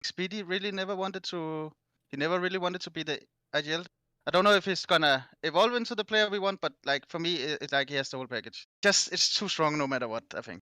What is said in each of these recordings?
Speedy really never wanted to. He never really wanted to be the IGL. I don't know if he's gonna evolve into the player we want, but like for me, it's like he has the whole package. Just it's too strong no matter what. I think.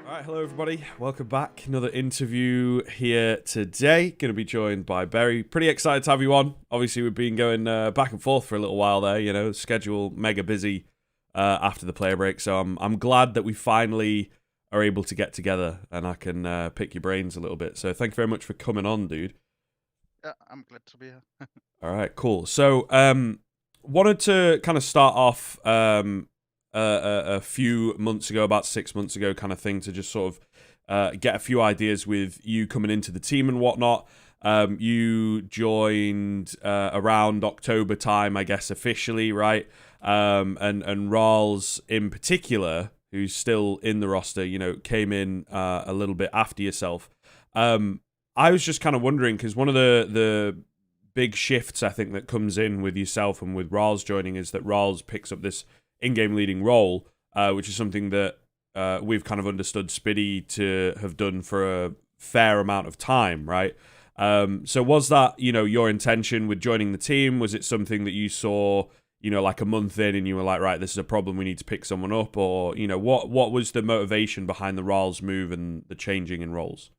All right, hello everybody. Welcome back. Another interview here today. Going to be joined by Berry. Pretty excited to have you on. Obviously, we've been going back and forth for a little while there. You know, schedule mega busy after the player break. So I'm glad that we finally are able to get together and I can pick your brains a little bit. So thank you very much for coming on, dude. Yeah, I'm glad to be here. All right, cool. So wanted to kind of start off a few months ago, about 6 months ago, kind of thing, to just sort of get a few ideas with you coming into the team and whatnot. You joined around October time, I guess, officially, right? And Raalz in particular, who's still in the roster, you know, came in a little bit after yourself. I was just kind of wondering, because one of the big shifts I think that comes in with yourself and with Raalz joining is that Raalz picks up this in-game leading role, which is something that we've kind of understood Spiddy to have done for a fair amount of time, right? So was that, you know, your intention with joining the team? Was it something that you saw, you know, like a month in and you were like, right, this is a problem, we need to pick someone up? Or, you know, what was the motivation behind the Raalz move and the changing in roles?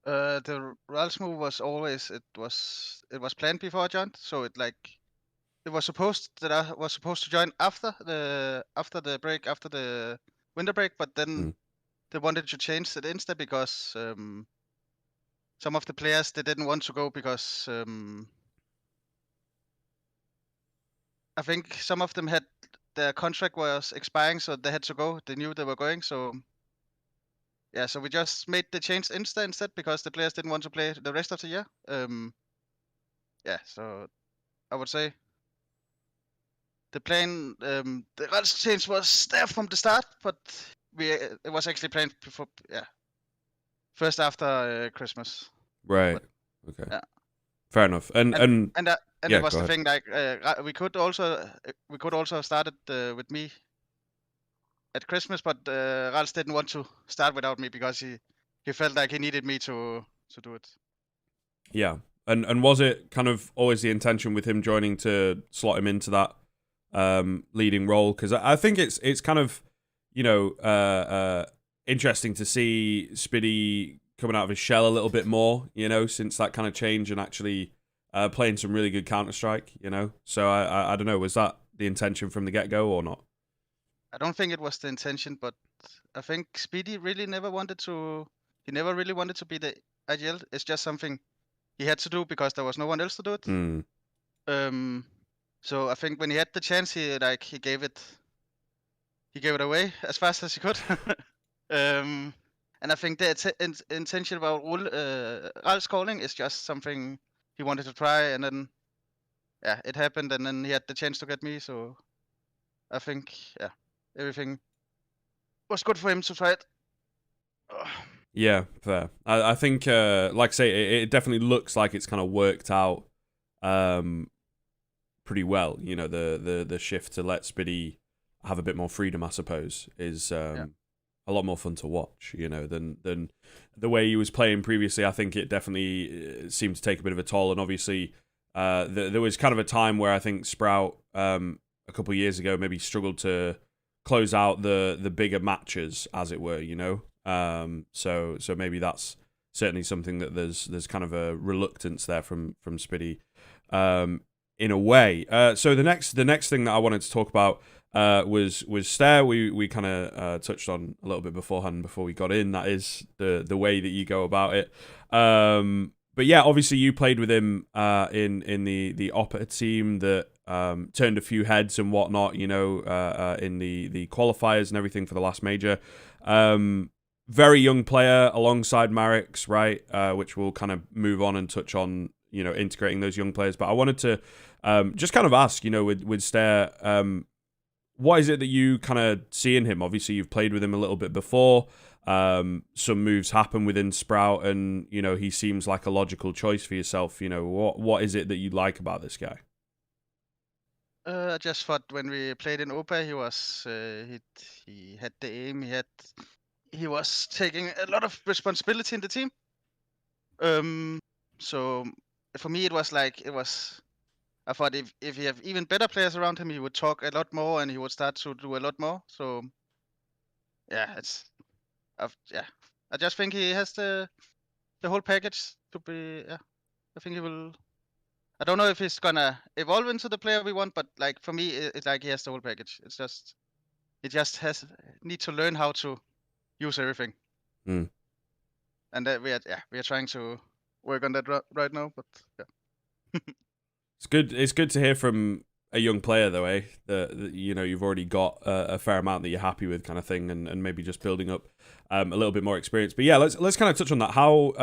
The Raalz move was always it was planned before I joined, so it was supposed that I was supposed to join after the break, after the winter break, but then they wanted to change it instead because some of the players they didn't want to go because I think some of them had their contract was expiring, so they had to go. They knew they were going, so yeah, so we just made the change instead because the players didn't want to play the rest of the year. Yeah, so I would say the plan, the Raalz change was there from the start, but it was actually planned before, yeah, first after Christmas. Right. But, okay. Yeah. Fair enough. And yeah, it was go the ahead. thing like we could also have started with me at Christmas, but Raalz didn't want to start without me because he felt like he needed me to do it. Yeah. And was it kind of always the intention with him joining to slot him into that leading role? Because I think it's kind of, you know, interesting to see Spiddy coming out of his shell a little bit more, you know, since that kind of change and actually playing some really good Counter-Strike, you know. So I don't know, was that the intention from the get-go or not? I don't think it was the intention, but I think Speedy really never wanted to. He never really wanted to be the IGL. It's just something he had to do because there was no one else to do it. So I think when he had the chance, he gave it away as fast as he could. And I think the intention about Raalz calling is just something he wanted to try, and then yeah, it happened, and then he had the chance to get me. So I think yeah, everything was good for him to try it. Yeah, fair. I think, like I say, it definitely looks like it's kind of worked out pretty well. You know, the shift to let Spiddy have a bit more freedom, I suppose, is a lot more fun to watch. You know, than the way he was playing previously. I think it definitely seemed to take a bit of a toll. And obviously, there was kind of a time where I think Sprout a couple of years ago maybe struggled to close out the bigger matches, as it were. You know. So maybe that's certainly something that there's kind of a reluctance there from Spiddy, in a way. So the next thing that I wanted to talk about was Staehr. We kind of touched on a little bit beforehand before we got in. That is the way that you go about it. But yeah, obviously you played with him in the Opera team that turned a few heads and whatnot. You know, in the qualifiers and everything for the last major. Very young player alongside Marix, right? Which we'll kind of move on and touch on, you know, integrating those young players. But I wanted to just kind of ask, you know, with Staehr, what is it that you kind of see in him? Obviously, you've played with him a little bit before. Some moves happen within Sprout, and you know he seems like a logical choice for yourself. You know, what is it that you like about this guy? I just thought when we played in Opa, he was he had the aim. He was taking a lot of responsibility in the team. So for me, it was like I thought if he have even better players around him, he would talk a lot more and he would start to do a lot more. So yeah, yeah. I just think he has the whole package to be. Yeah, I think he will. I don't know if he's gonna evolve into the player we want, but like for me, it's like he has the whole package. He just has need to learn how to use everything. Mm. And we are trying to work on that right now. But yeah, It's good to hear from a young player though, eh? That you know you've already got a fair amount that you're happy with, kind of thing, and maybe just building up a little bit more experience. But yeah, let's kind of touch on that. How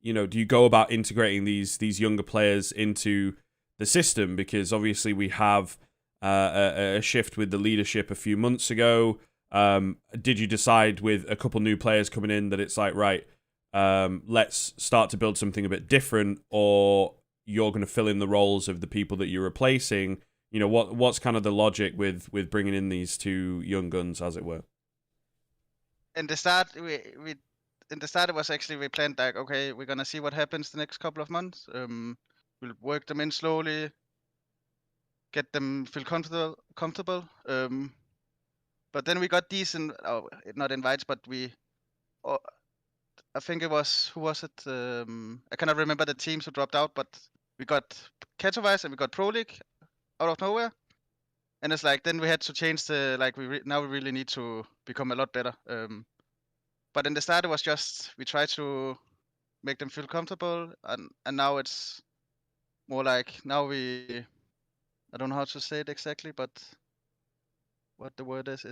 you know, do you go about integrating these younger players into the system? Because obviously we have a shift with the leadership a few months ago. Did you decide with a couple new players coming in that it's like, right, let's start to build something a bit different, or you're going to fill in the roles of the people that you're replacing? You know, what's kind of the logic with bringing in these two young guns, as it were? in the start, it was actually we planned like, okay, we're gonna see what happens the next couple of months. We'll work them in slowly, get them feel comfortable. But then we got these not invites, but I think it was, who was it? I cannot remember the teams who dropped out, but we got Katowice and we got ProLeague out of nowhere. And it's like, then we had to change like, now we really need to become a lot better. But in the start, it was just, we tried to make them feel comfortable. And now it's more like, now I don't know how to say it exactly, but what the word is,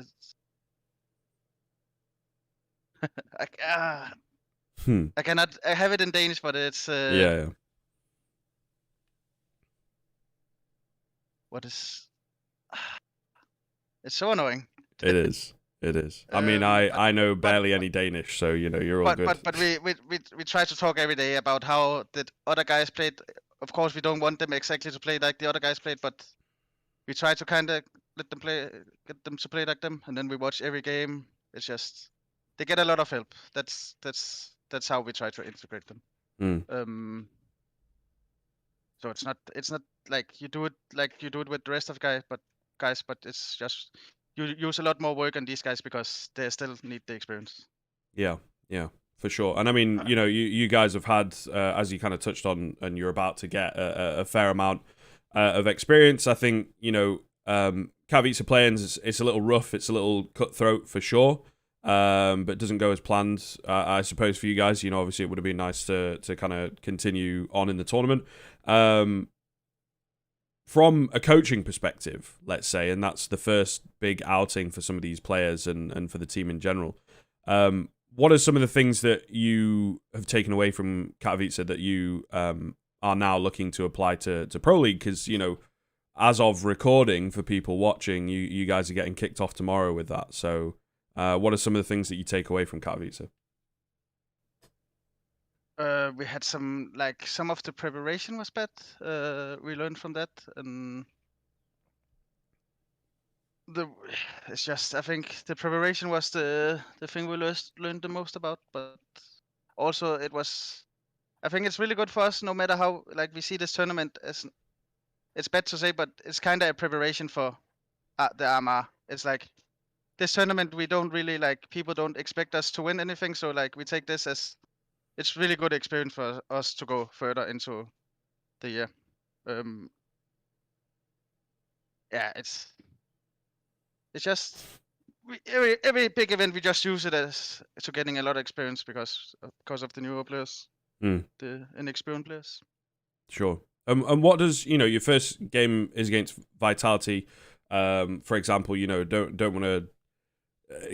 I cannot, I have it in Danish, but it's, yeah. What is, it's so annoying. It is. It is. I mean, I know barely any Danish, so you know you're all good. But we try to talk every day about how the other guys played. Of course, we don't want them exactly to play like the other guys played, but we try to kind of let them play, get them to play like them, and then we watch every game. It's just they get a lot of help. That's how we try to integrate them. So it's not like you do it with the rest of guys, but it's just you use a lot more work on these guys because they still need the experience. Yeah, for sure. And I mean, you know, you guys have had, as you kind of touched on, and you're about to get a fair amount of experience. I think, you know, Katowice playing, it's a little rough, it's a little cutthroat for sure, but it doesn't go as planned. I suppose for you guys, you know, obviously it would have been nice to kind of continue on in the tournament. From a coaching perspective, let's say, and that's the first big outing for some of these players and for the team in general. What are some of the things that you have taken away from Katowice that you are now looking to apply to ProLeague? Because, you know, as of recording for people watching, you guys are getting kicked off tomorrow with that. So what are some of the things that you take away from Katowice? We had some of the preparation was bad. We learned from that, and it's just, I think the preparation was the thing we learned the most about. But also it was, I think it's really good for us, no matter how like we see this tournament as, it's bad to say, but it's kind of a preparation for the RMR. It's like this tournament, we don't really like, people don't expect us to win anything, so like we take this as, it's really good experience for us to go further into the year. Yeah, it's just every big event we just use it as to getting a lot of experience because of the newer players, the inexperienced players. Sure. And what does, you know, your first game is against Vitality, for example, you know, don't want to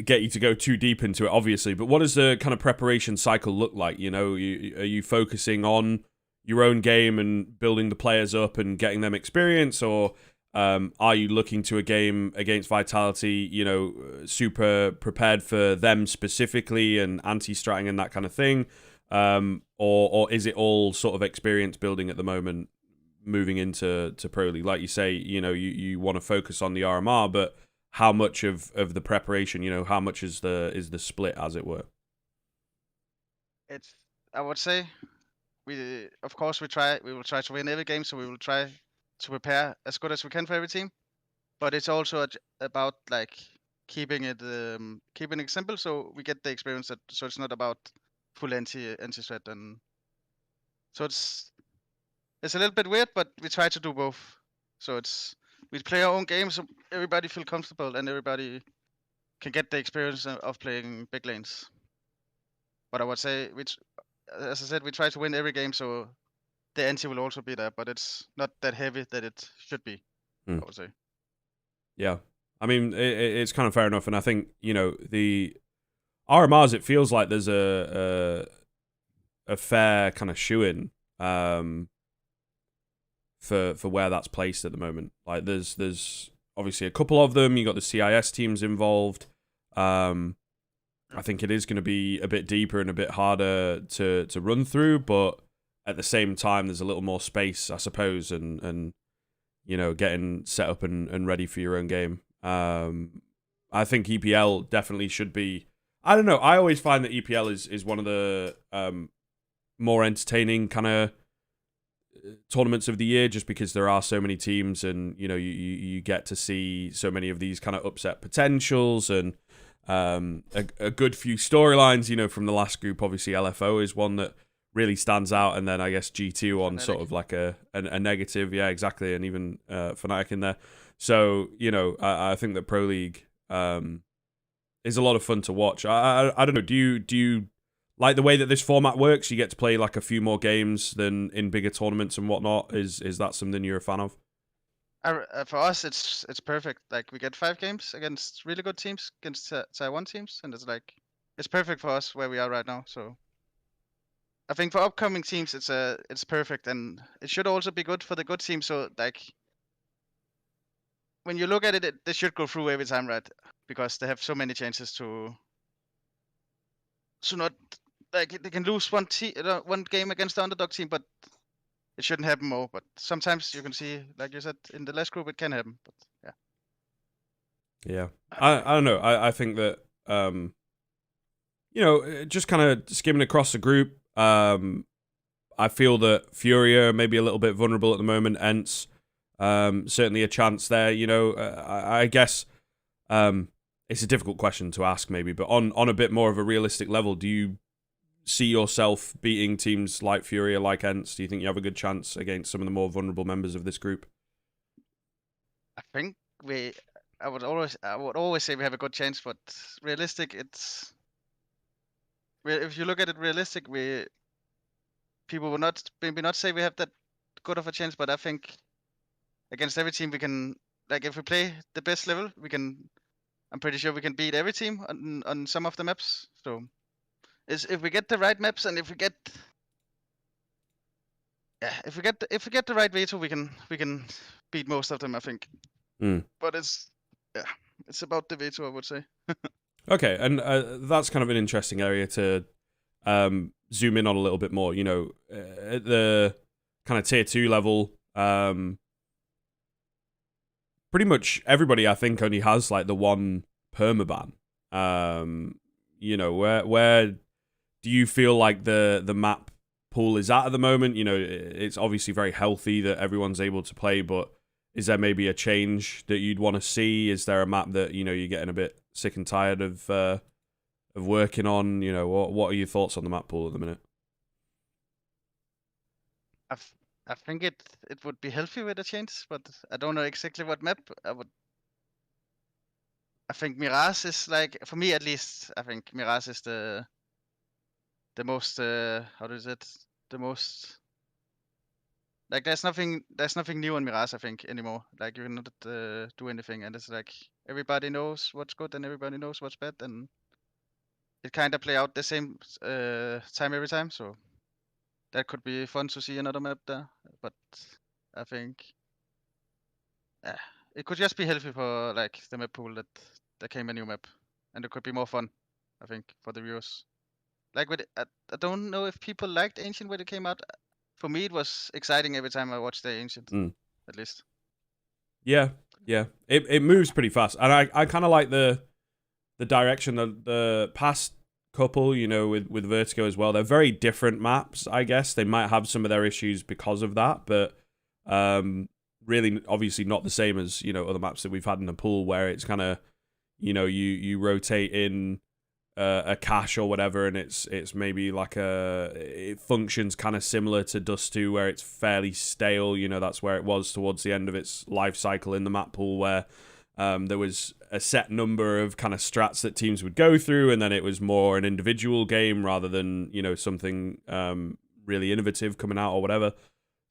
get you to go too deep into it, obviously, but what does the kind of preparation cycle look like? You know, are you focusing on your own game and building the players up and getting them experience, or are you looking to a game against Vitality, you know, super prepared for them specifically and anti-stratting and that kind of thing? Or is it all sort of experience building at the moment, moving into Pro League? Like you say, you want to focus on the RMR, but how much of the preparation, how much is the split, as it were? I would say of course we will try to win every game, so we will try to prepare as good as we can for every team. But it's also about like keeping it simple, so we get the experience. So it's not about full anti-threat, and so it's a little bit weird, but we try to do both. So we play our own game, so everybody feel comfortable and everybody can get the experience of playing big lanes. But I would say, as I said, we try to win every game, so the anti will also be there, but it's not that heavy that it should be. I would say. Yeah, I mean it's kind of fair enough, and I think the RMRs, it feels like there's a fair kind of shoe-in for where that's placed at the moment. Like there's obviously a couple of them. You got the CIS teams involved. I think it is going to be a bit deeper and a bit harder to run through, but at the same time, there's a little more space, I suppose, and getting set up and ready for your own game. I think EPL definitely should be. I don't know. I always find that EPL is one of the more entertaining kind of tournaments of the year, just because there are so many teams, and you get to see so many of these kind of upset potentials and a good few storylines. From the last group, obviously LFO is one that really stands out, and then I guess G2 on sort of like a negative, yeah, exactly, and even Fnatic in there. So I think that Pro League is a lot of fun to watch. I don't know. Do you like the way that this format works? You get to play like a few more games than in bigger tournaments and whatnot. Is that something you're a fan of? For us, it's perfect. Like we get 5 games against really good teams, against Tier 1 teams, and it's perfect for us where we are right now. So I think for upcoming teams, it's perfect, and it should also be good for the good teams. So like when you look at it, they should go through every time, right? Because they have so many chances to not like they can lose one game against the underdog team, but it shouldn't happen more. But sometimes you can see, like you said, in the last group, it can happen. But yeah. Yeah, I don't know. I think that just kind of skimming across the group. I feel that Furia may be a little bit vulnerable at the moment. Ents, certainly a chance there. I guess it's a difficult question to ask, maybe, but on a bit more of a realistic level, do you see yourself beating teams like Furia, like Ents? Do you think you have a good chance against some of the more vulnerable members of this group? I think I would always say we have a good chance, but realistic, if you look at it realistic, people will not maybe not say we have that good of a chance, but I think against every team we can, like if we play the best level, I'm pretty sure we can beat every team on some of the maps. So if we get the right maps, and if we get the right veto, we can beat most of them, I think. But it's about the veto, I would say. Okay, and that's kind of an interesting area to zoom in on a little bit more. At the kind of tier 2 level, pretty much everybody, I think, only has like the one permaban. Where do you feel like the map pool is at the moment? It's obviously very healthy that everyone's able to play, but is there maybe a change that you'd want to see? Is there a map that you're getting a bit sick and tired of working on? What are your thoughts on the map pool at the minute? I think it would be healthy with a change, but I don't know exactly what map. I think Mirage is, like, for me at least, I think Mirage is the most the most, like, there's nothing new in Mirage, I think, anymore. Like, you cannot do anything, and it's like everybody knows what's good and everybody knows what's bad, and it kind of play out the same time every time. So that could be fun to see another map there, but I think it could just be healthy for like the map pool that there came a new map, and it could be more fun, I think, for the viewers. Like I don't know if people liked Ancient when it came out. for me, it was exciting every time I watched the Ancient, at least. Yeah. It moves pretty fast, and I kind of like the direction the past couple, with Vertigo as well. They're very different maps, I guess. They might have some of their issues because of that, but really, obviously not the same as, other maps that we've had in the pool where it's kind of, you rotate in a cache or whatever, and it's maybe like it functions kind of similar to Dust 2 where it's fairly stale. That's where it was towards the end of its life cycle in the map pool, where there was a set number of kind of strats that teams would go through, and then it was more an individual game rather than, something really innovative coming out or whatever.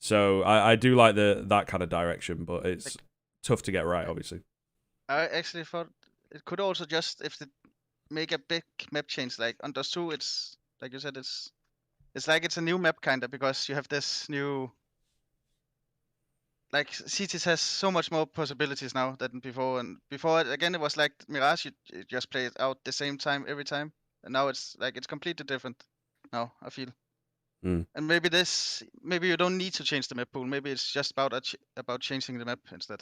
So I do like that kind of direction, but it's tough to get right, obviously. I actually thought it could also just, if they make a big map change, like on Dust 2, it's like you said, it's like it's a new map kind of, because you have this new, like Cities has so much more possibilities now than before. And before, again, it was like Mirage, you just play it out the same time every time, and now it's like it's completely different now, I feel. And maybe you don't need to change the map pool. Maybe it's just about changing the map instead.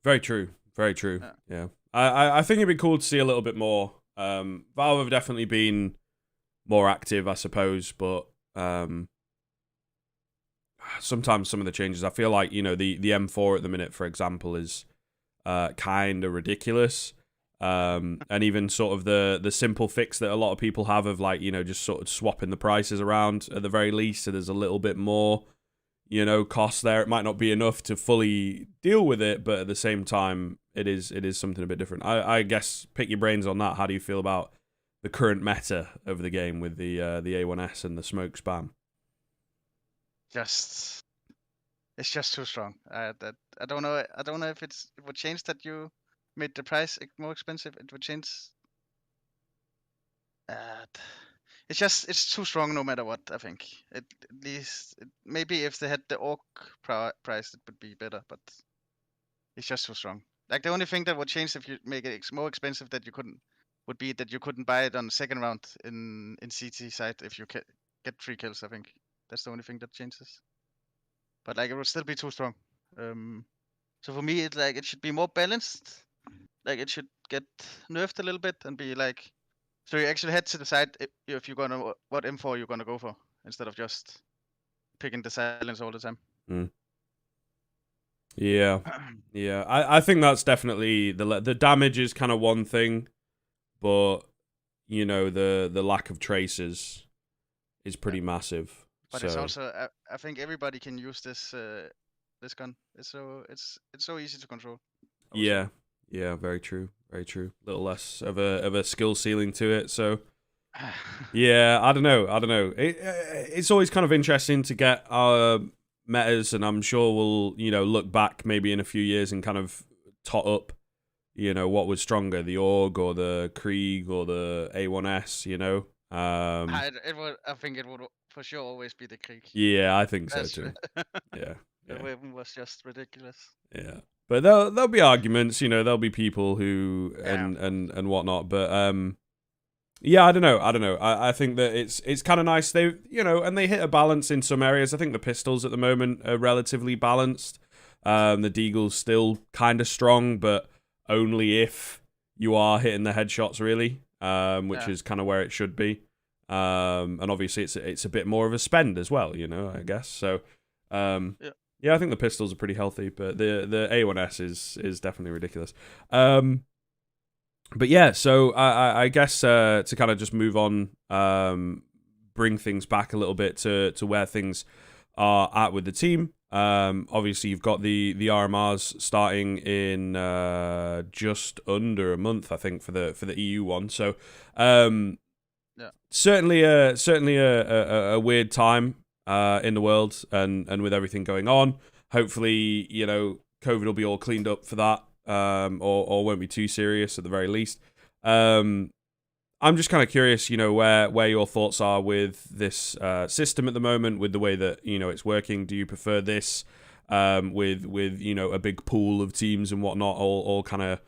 Very true. Yeah. I think it'd be cool to see a little bit more. Valve have definitely been more active, I suppose, but sometimes some of the changes, I feel like, the M4 at the minute, for example, is kind of ridiculous. And even sort of the simple fix that a lot of people have of, like, just sort of swapping the prices around at the very least, so there's a little bit more, cost there. It might not be enough to fully deal with it, but at the same time, it is something a bit different. I guess, pick your brains on that. How do you feel about the current meta of the game with the A1S and the smoke spam? It's just too strong. I don't know. I don't know if it would change that you made the price more expensive. It would change. It's too strong no matter what. I think at least maybe if they had the orc price, it would be better. But it's just too strong. Like the only thing that would change if you make it more expensive would be that you couldn't buy it on the second round in CT side if you get 3 kills. I think that's the only thing that changes. But like it would still be too strong. So for me, it should be more balanced. Like it should get nerfed a little bit and be like, so you actually had to decide if you're gonna what M4 you're gonna go for instead of just picking the silence all the time. Yeah. I think that's definitely the damage is kind of one thing, but the lack of traces is pretty massive. But it's also I think everybody can use this gun. It's so easy to control. Also. Yeah, very true. A little less of a skill ceiling to it. So yeah, I don't know. It's always kind of interesting to get our metas, and I'm sure we'll look back maybe in a few years and kind of tot up what was stronger, the Org or the Krieg or the A1S. I think it would for sure always be the Krieg. Yeah, I think so too. Yeah. The weapon was just ridiculous. Yeah. But there'll be arguments, there'll be people who and whatnot. But yeah, I don't know. I think that it's kind of nice. They and they hit a balance in some areas. I think the pistols at the moment are relatively balanced. The Deagle's still kind of strong, but only if you are hitting the headshots really, which is kind of where it should be. And obviously it's a bit more of a spend as well, I guess. So yeah, I think the pistols are pretty healthy, but the A1S is definitely ridiculous. But yeah, so I guess to kind of just move on, bring things back a little bit to where things are at with the team. Obviously, you've got the RMRs starting in just under a month, I think, for the EU one. So certainly a weird time in the world, and with everything going on. Hopefully, COVID will be all cleaned up for that, or won't be too serious at the very least. I'm just kind of curious, where your thoughts are with this system at the moment, with the way that it's working. Do you prefer this with a big pool of teams and whatnot, all kind of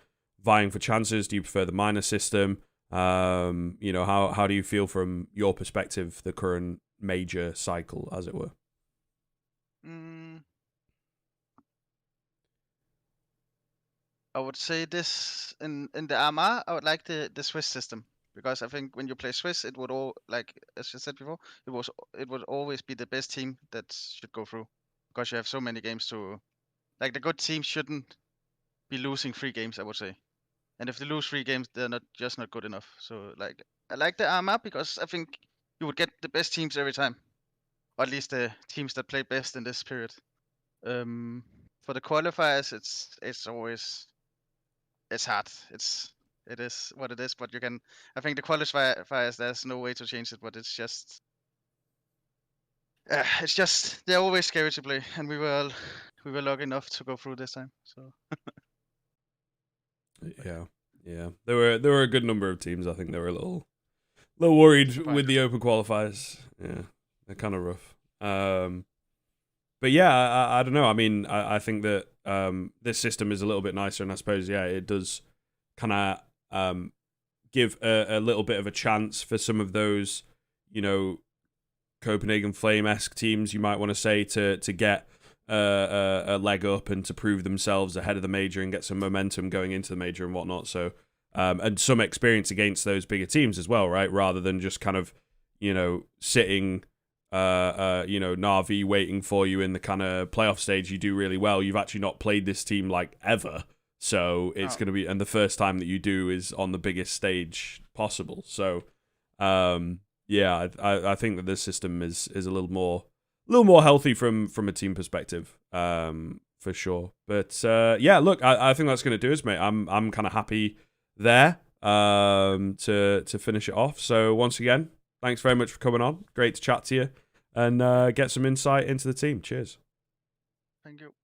vying for chances? Do you prefer the minor system? How do you feel from your perspective the current major cycle, as it were? Mm, I would say this in the RMR. I would like the Swiss system because I think when you play Swiss, it would all like as you said before, it would always be the best team that should go through because you have so many games to like the good team shouldn't be losing 3 games. I would say, and if they lose 3 games, they're not good enough. So like I like the RMR because I think you would get the best teams every time, or at least the teams that play best in this period. For the qualifiers, it's always it's hard. It is what it is. But you can. I think the qualifiers. There's no way to change it. But it's just they're always scary to play, and we were lucky enough to go through this time. So yeah. There were a good number of teams. I think they were a little worried with the open qualifiers. Yeah, they're kind of rough. But yeah, I don't know. I mean, I think that this system is a little bit nicer, and I suppose it does kind of give a little bit of a chance for some of those, Copenhagen Flame-esque teams, you might want to say, to get a leg up and to prove themselves ahead of the major and get some momentum going into the major and whatnot. So, and some experience against those bigger teams as well, right? Rather than just kind of, sitting, Na'Vi waiting for you in the kind of playoff stage. You do really well. You've actually not played this team like ever. So it's going to be, and the first time that you do is on the biggest stage possible. So, I think that this system is a little more healthy from a team perspective, for sure. But look, I think that's going to do us, mate. I'm kind of happy there to finish it off. So once again, thanks very much for coming on. Great to chat to you and get some insight into the team. Cheers. Thank you.